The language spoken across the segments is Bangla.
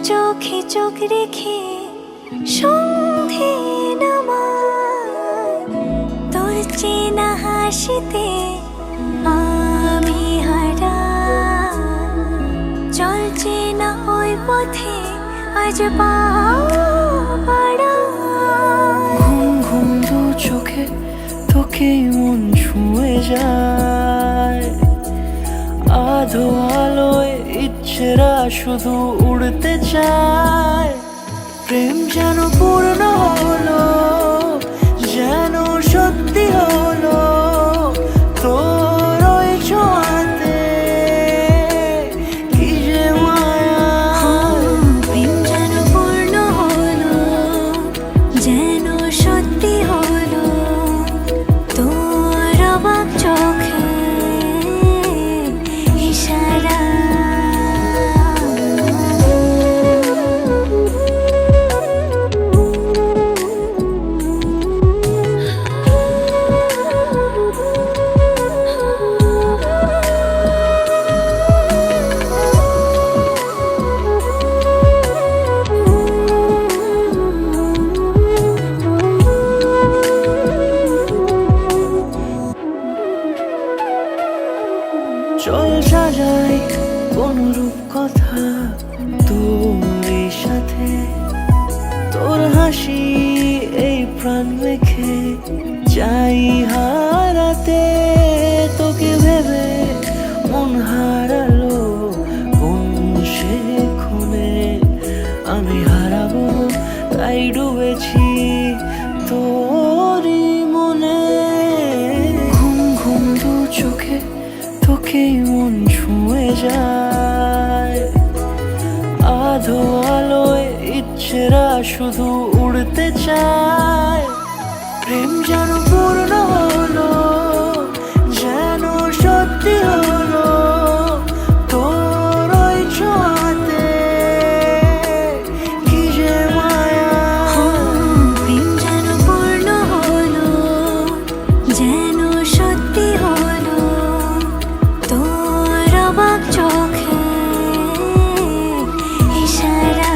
চোখে চোখ রেখে সন্ধে নামায়, তোর চেনা হাসিতে আমি হারাই। চল চেনা ওই পথে আজ পা বাড়াই। ঘুম ঘুম দু চোখে তোকে মন ছুঁয়ে যায়, আধো আলোয় ইচ্ছেরা শুধু উড়তে চায়। প্রেম যেন পূর্ণ হলো, যেন সত্যি হলো তোর ওই ছোঁয়াতে, কি যে মায়া। প্রেম যেন পূর্ণ হলো, যেন সত্যি হলো তোর অবাক চোখে ইশারা। চল সাজাই কোন রূপ কথা তোর সাথে, তোর হাসি এই প্রাণ রেখে চাই হারাতে। তোকে ভেবে মন হারালো কোন সে খুনে, আমি হারাবো তাই ডুবেছি তোরই মনে। ঘুম ঘুম দু চোখে তোকে মন ছুঁয়ে যায়, আধো আলোয় ইচ্ছেরা শুধু উড়তে চায়। প্রেম যেন পূর্ণ হলো, যেন সত্যি হলো তোর ওই ছোঁয়াতে, কি যে মায়া। প্রেম যেন পূর্ণ হলো, যেন সত্যি হলো তোর অবাক চোখে ইশারা।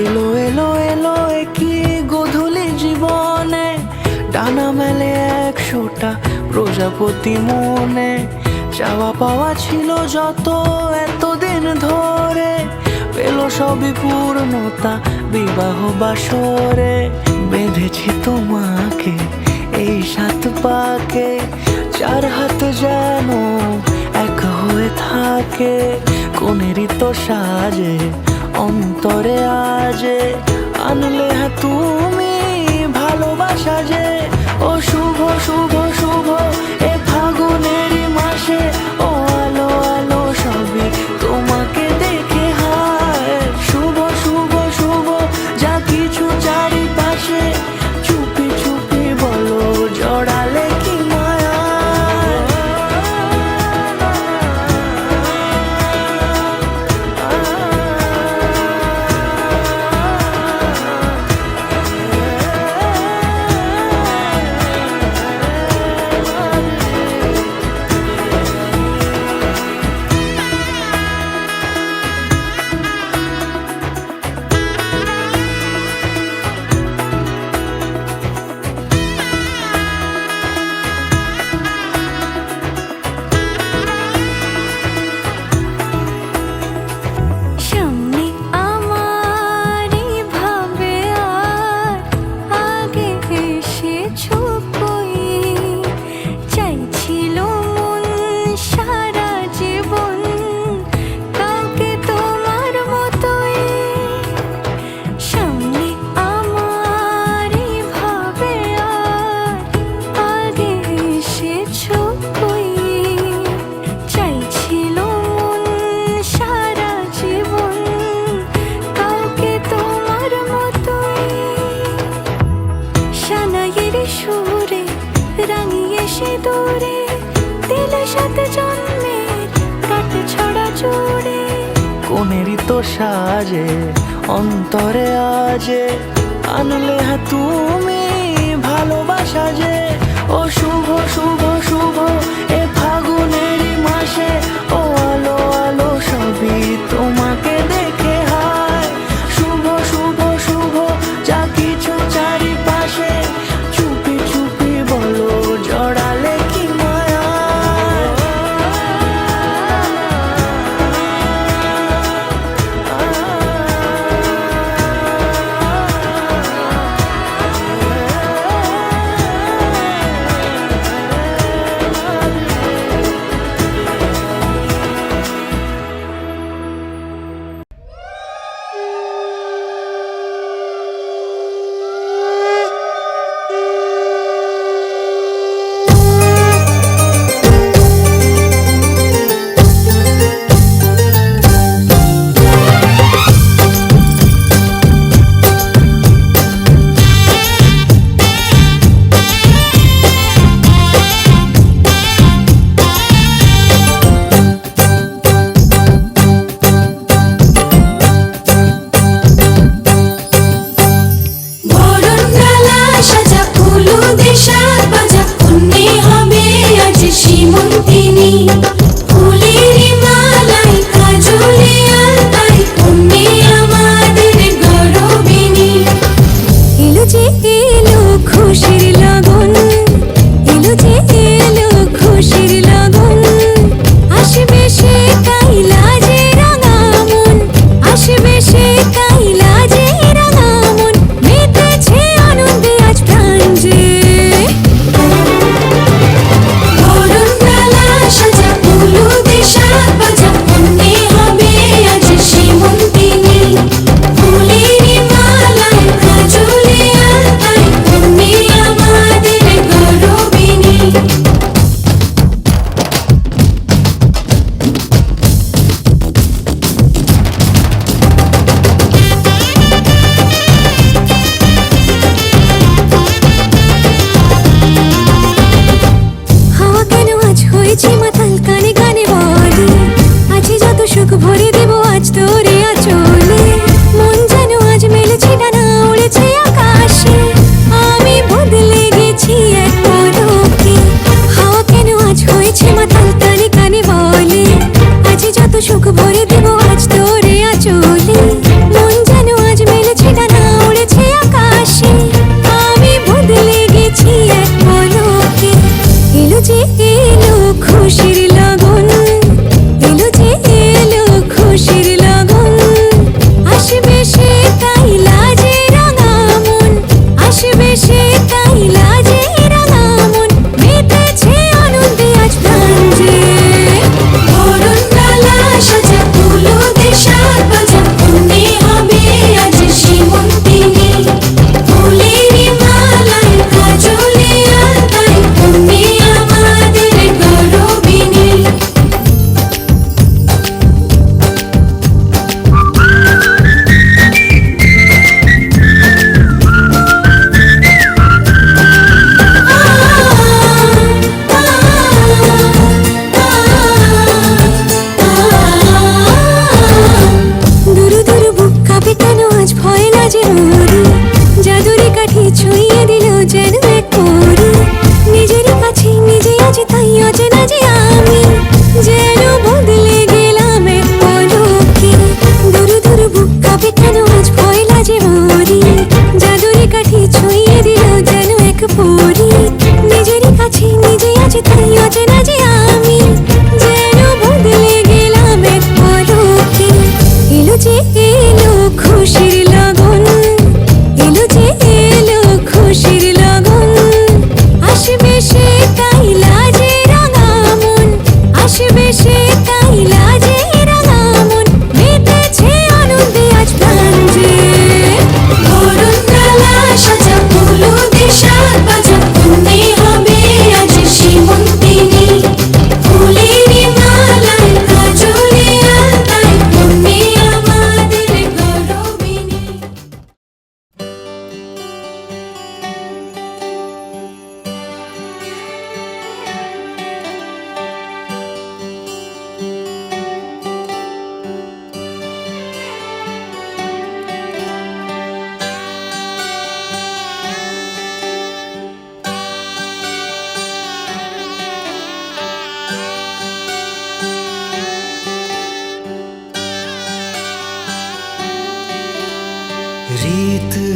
এলো এলো এলো কি গোধূলি জীবনে, ডানা মেলে 100টা প্রজাপতি মনে। চাওয়া পাওয়া ছিল যত এতদিন ধরে, পেল সবই পূর্ণতা বিবাহ বাসরে। বেঁধেছি তোমাকে এই 7 পাকে, 4 হাত যেন এক হয়ে থাকে। কোনেরই তো সাজে অন্তরে আজে, আনলে হ্যাঁ তুমি ভালোবাসা যে। ও শুভ শুভ শুভ এ ফাগুনেরই মাসে, ও আলো আলো সবই তোমাকে দেখে হায়। শুভ শুভ শুভ যা কিছু চারিপাশে, চুপি চুপি বলো জড়ালে কি মায়া। দূরে দিলে সাথে জন্মের কাট ছড়া জুড়ে। কোনেরই তো সাজে অন্তরে আজে আনলে হ্যাঁ তুমি ভালোবাসা যে। ও শুভ শুভ শুভ এ ফাগুনেরই মাসে, ও আলো আলো সবই তোমাকে দেখে হায়। শুভ শুভ শুভ যা কিছু চারিপাশে, চুপি চুপি বলো জড়ালে কি মায়া। আমার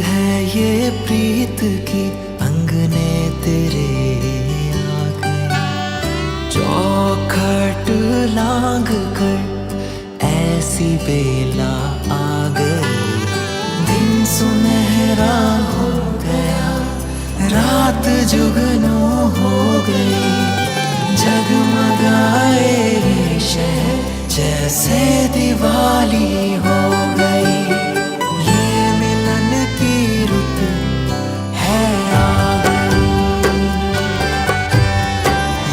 है ये प्रीत की अंगने तेरे आ गए, चौखट लांग कर ऐसी बेला आ गई। दिन सुनहरा हो गया, रात जुगनू हो गई, जगमगाए ये शहर जैसे दिवाली हो गई। ये मिलन की रुत है आ गई,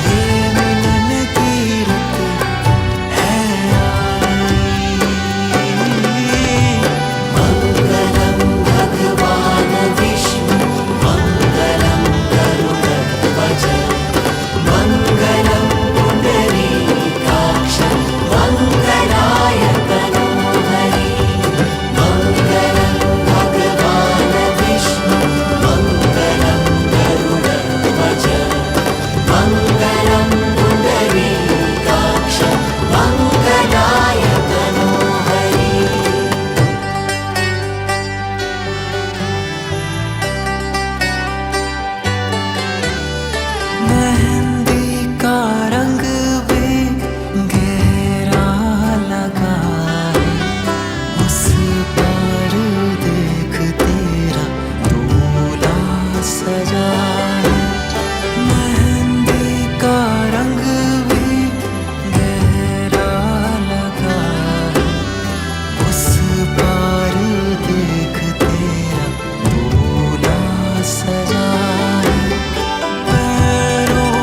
ये मिलन की रुत है आ गई। मंगलम भगवान विष्णु मंगलम गरुड़ध्वज, मंगलम पुंडरीकाक्ष मंगलाय तनोहरि। मंगलम भगवान विष्णु मंगलम गरुड़ध्वज, मंगलम पुंडरीकाक्ष मंगलाय तनोहरि। मेहंदी का रंग भी गहरा लगा है, उस पर देख तेरा दूल्हा सजा है। मेहंदी का रंग भी गहरा लगा है, उस पर देख तेरा दूल्हा सजा है। पैरों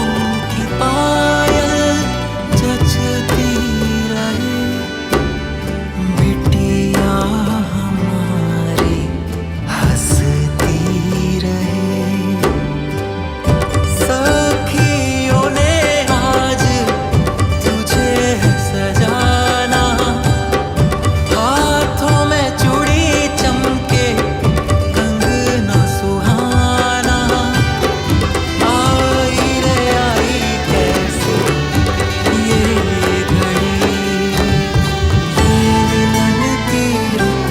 की पायल जचती रहे, बिटिया हमारी हंसती रहे। सखियों ने आज तुझे सजाना, हाथों में चूड़ी चमके कंगना सुहाना। आई रे आई कैसे ये घड़ी, ये मिलन की रुत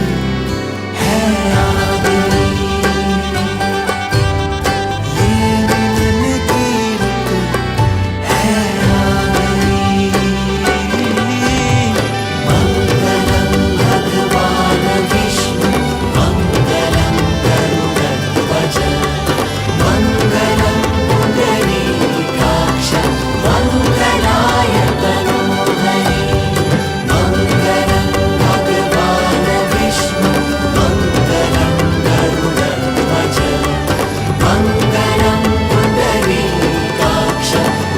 है आ गई, ये मिलन की रुत है आ गई। मंगलम भगवान विष्णु मंगलम गरुड़ध्वज, मंगलम पुंडरीकाक्ष मंगलाय तनोहरि। मंगलम भगवान विष्णु मंगलम गरुड़ध्वज, मंगलम पुंडरीकाक्ष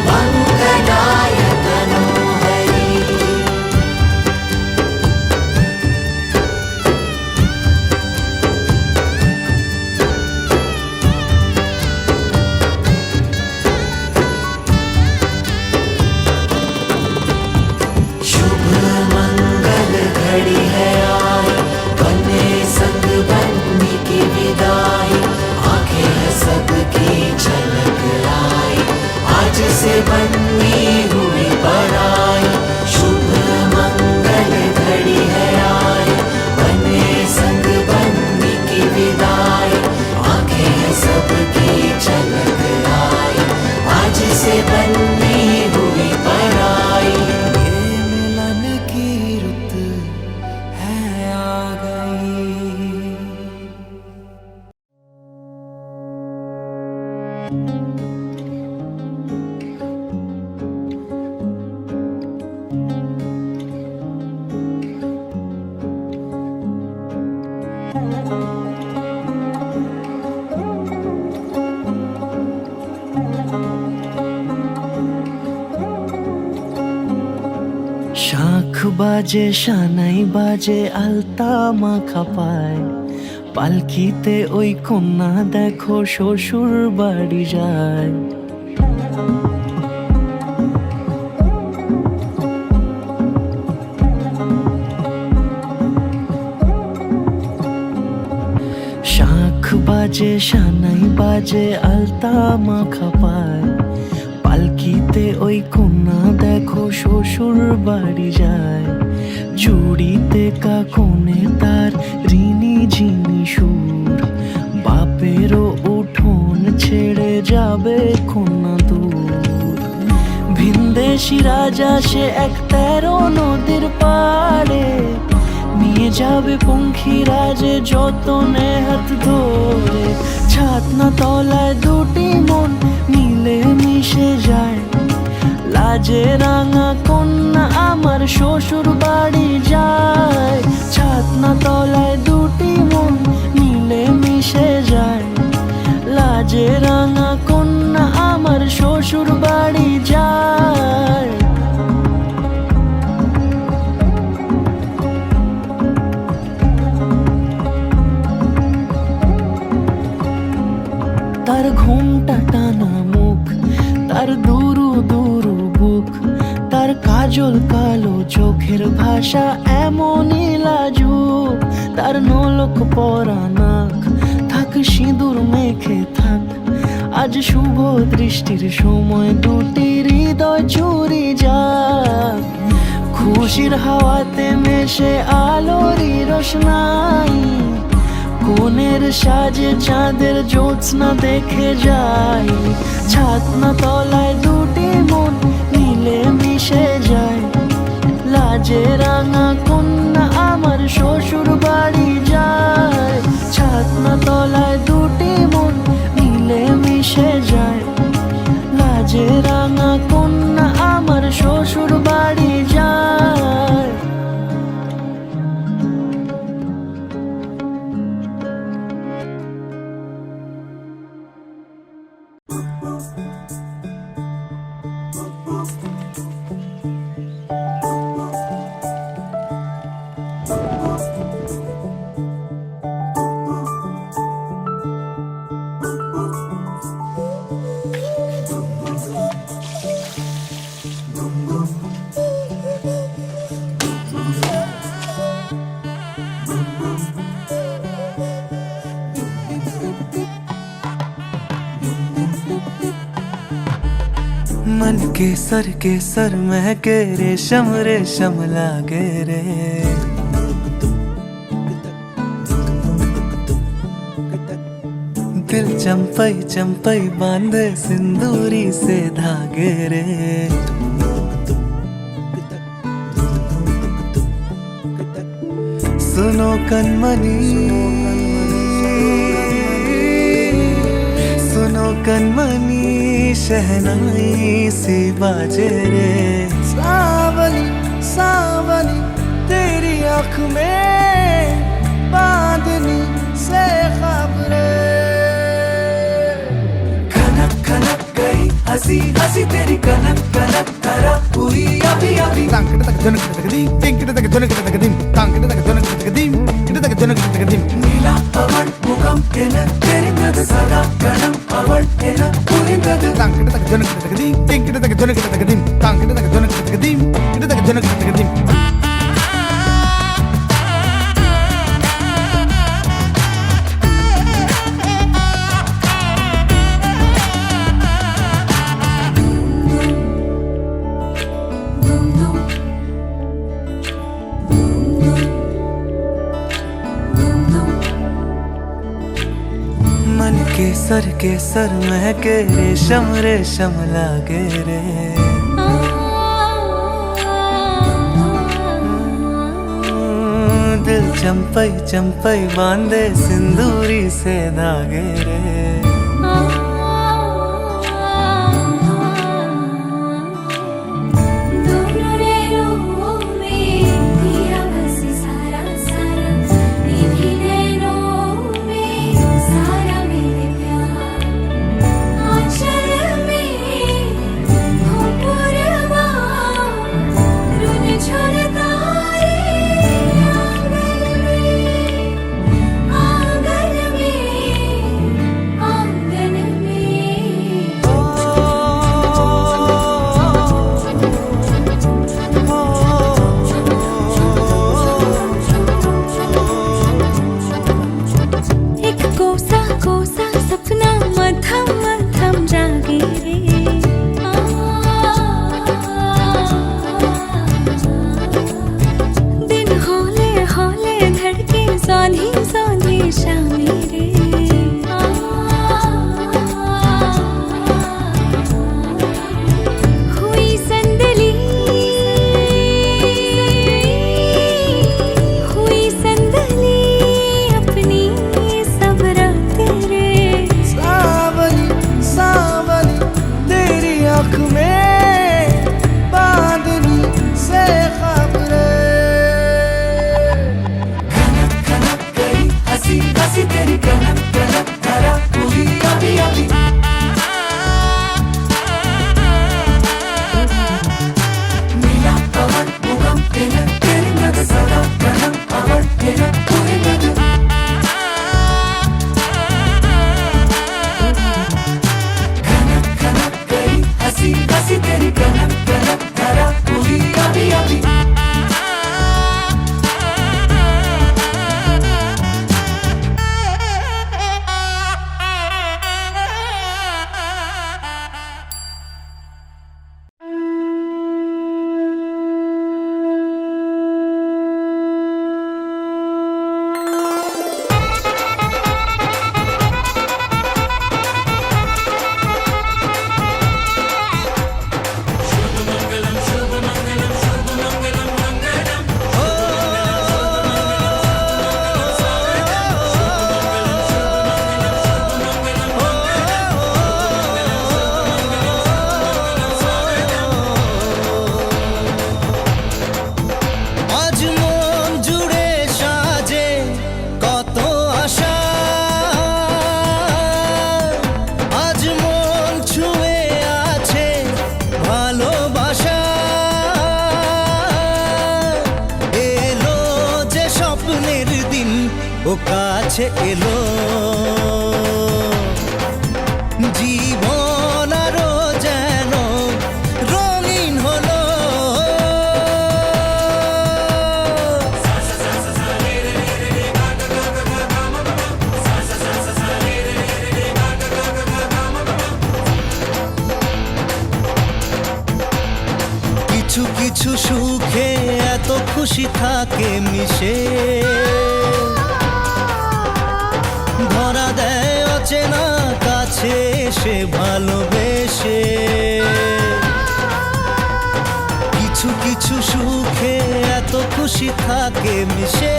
मंगलाय तनोहरि। शुभ मंगल घड़ी है आई, बने संग बनने की विदाई। आंखें हैं सबकी झलक आई, आज से बननी हुई पराई। शुभ मंगल घड़ी है आई, बने संग बनने की विदाई। आंखें हैं सबकी झलक आई, आज से बननी हुई पराई। ये मिलन की रुत है आ गई। শাঁখ বাজে সানাই বাজে আলতা মাখা পায়, পালকিতে ওই কন্যা দেখো শ্বশুর বাড়ি যায়। শাঁখ বাজে সানাই বাজে আলতা মাখা পায়, পালকিতে ওই কন্যা দেখো শ্বশুর বাড়ি যায়। চুড়িতে কাকনে তার ঋণী ঝিনি সুর, যাবে কন্যা দূর। ভিনদেশি রাজা সে এক 13 নদীর পাড়ে, নিয়ে যাবে পঙ্খিরাজে যতনে হাত ধরে। ছাতনা তলায় দুটি মন মিলে মিশে যায়, লাজে রাঙা কন্যা আমার শ্বশুর বাড়ি যায়। ছাতনা তলায় দুটি মন মিলে মিশে যায়, লাজে রাঙা কন্যা আমার শ্বশুর বাড়ি যায়। তার ঘুমটা টানা মুখ, তার দুরু দুরু বুক, তার কাজল কালো চোখের ভাষা এমনই লাজুক। তার নলক পরা নাক, থাক সিঁদুর মেখে থাক, আজ শুভ দৃষ্টির সময় দুটি হৃদয় চুরি যাক। খুশির হাওয়াতে মেশে আলোরই রোশনাই, কোণের সাজে চাঁদের জ্যোৎস্না দেখে যাই। ছাতনা তলায় দুটি মন মিলে মিশে যায়, লাজে রাঙা কন্যা আমার শ্বশুর বাড়ি যায়। ছাতনা তলায় দুটি মন মিলে মিশে যায়, লাজে রাঙা কন্যা আমার শ্বশুর বাড়ি যায়। मन के सर महके रेशम रेशम लागे रे। दिल चंपई चंपई बांधे सिंदूरी से धागे रे। सुनो कनमनी, सुनो कनमनी, शहनाई सी बाजे रे। सावली सावली तेरी आँख में बांधनी से खबरे। खनक खनक गई हंसी हंसी तेरी कनक कनक करा हुई अभी अभी। नीला पवन मुखम एन तेरिंगद सदा गणम अवल एन पुरिंगद। मन के सर महके रेशम रेशम लागे रे। दिल चंपई चंपई बांधे सिंदूरी से धागे रे। ও কাছে এলো, জীবন আরো যেন রঙিন হলো। কিছু কিছু সুখে এত খুশি থাকে মিশে, ধরা দেয় অচেনা কাছে সে ভালোবেসে। কিছু কিছু সুখে এত খুশি থাকে মিশে,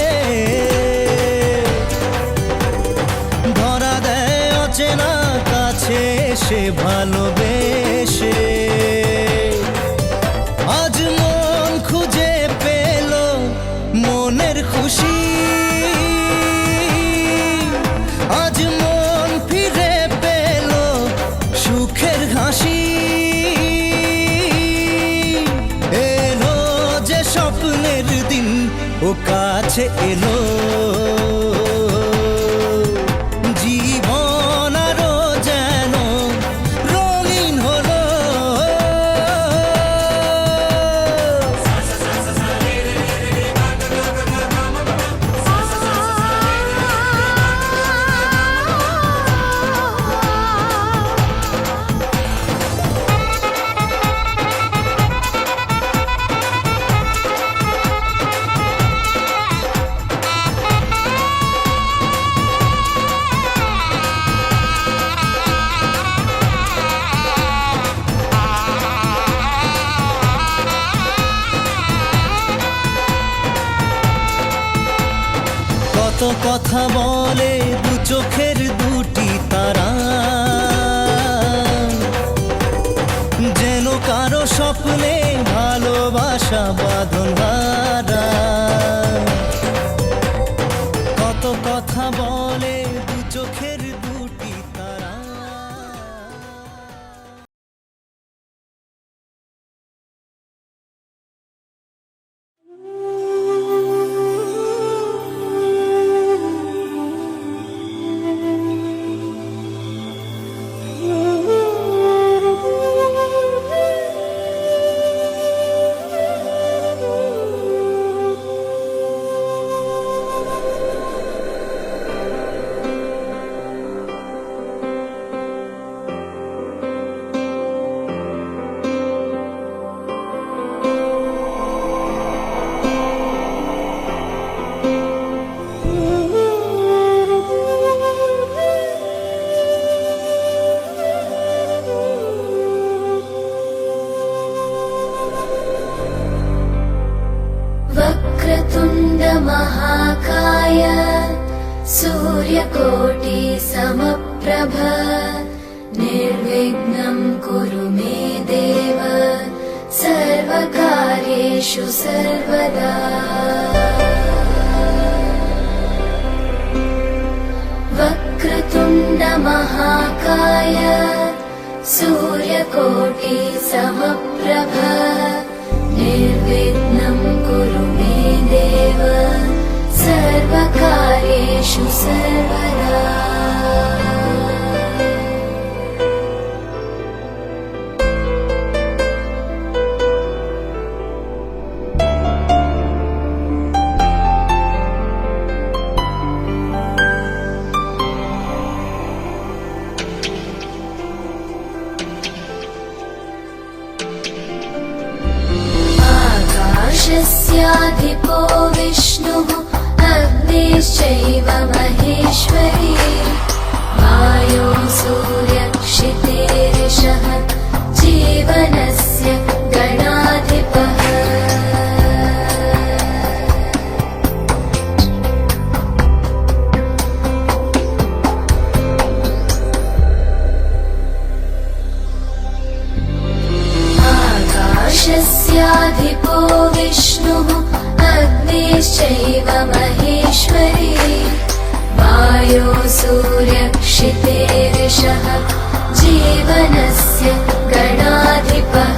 ধরা দেয় অচেনা কাছে সে ভালোবেসে। আজ মন খুঁজে পেল মনের খুশি, আজ মন ফিরে পেল সুখের হাসি। এলো যে স্বপ্নের দিন, ও কাছে এলো, জীবন আরো যেন রঙিন হলো। কত কথা বলে দু চোখের দুটি তারা, যেন কারো স্বপ্নে ভালোবাসা বাঁধন হারা। কত কথা বলে দু চোখের দুটি তারা। वक्रतुण्ड महाकाय सूर्यकोटि समप्रभ निर्विघ्नं कुरु मे देव सर्वकार्येषु सर्वदा। वक्रतुण्ड महाकाय सूर्यकोटि समप्रभ निर्विघ्नं कुरु मे देव सर्वकार्येषु सर्वदा। आकाशस्याधिपो विष्णुः अग्निश्चैव महेश्वरी वायो सूर्यक्षितेरिषः जीवनस्य गणाधिपः। आकाशस्याधिपो विष्णुः अग्निश्चैव महेश्वरी वायो सूर्यक्षितेरिषः जीवनस्य गणाधिपः।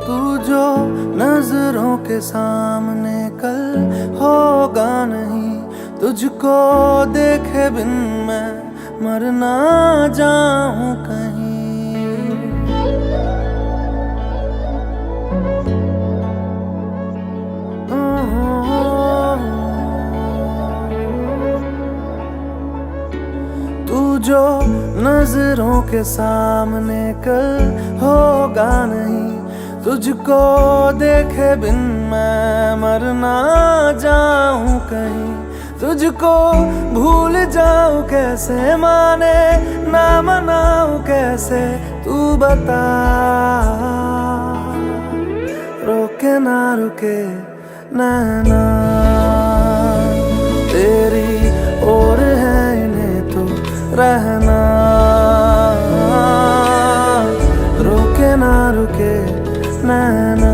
तू जो नजरों के सामने कल होगा नहीं, तुझको देखे बिन मैं मर ना जाऊं कहीं। तू जो नजरों के सामने कल होगा नहीं, तुझको देखे बिन मैं मर ना जाऊं कहीं। तुझको भूल जाऊं कैसे, माने ना मनाऊं कैसे, तू बता। रोके ना रुके नैना तेरी और है इन्हें तो रहना। रोके ना रुके नैना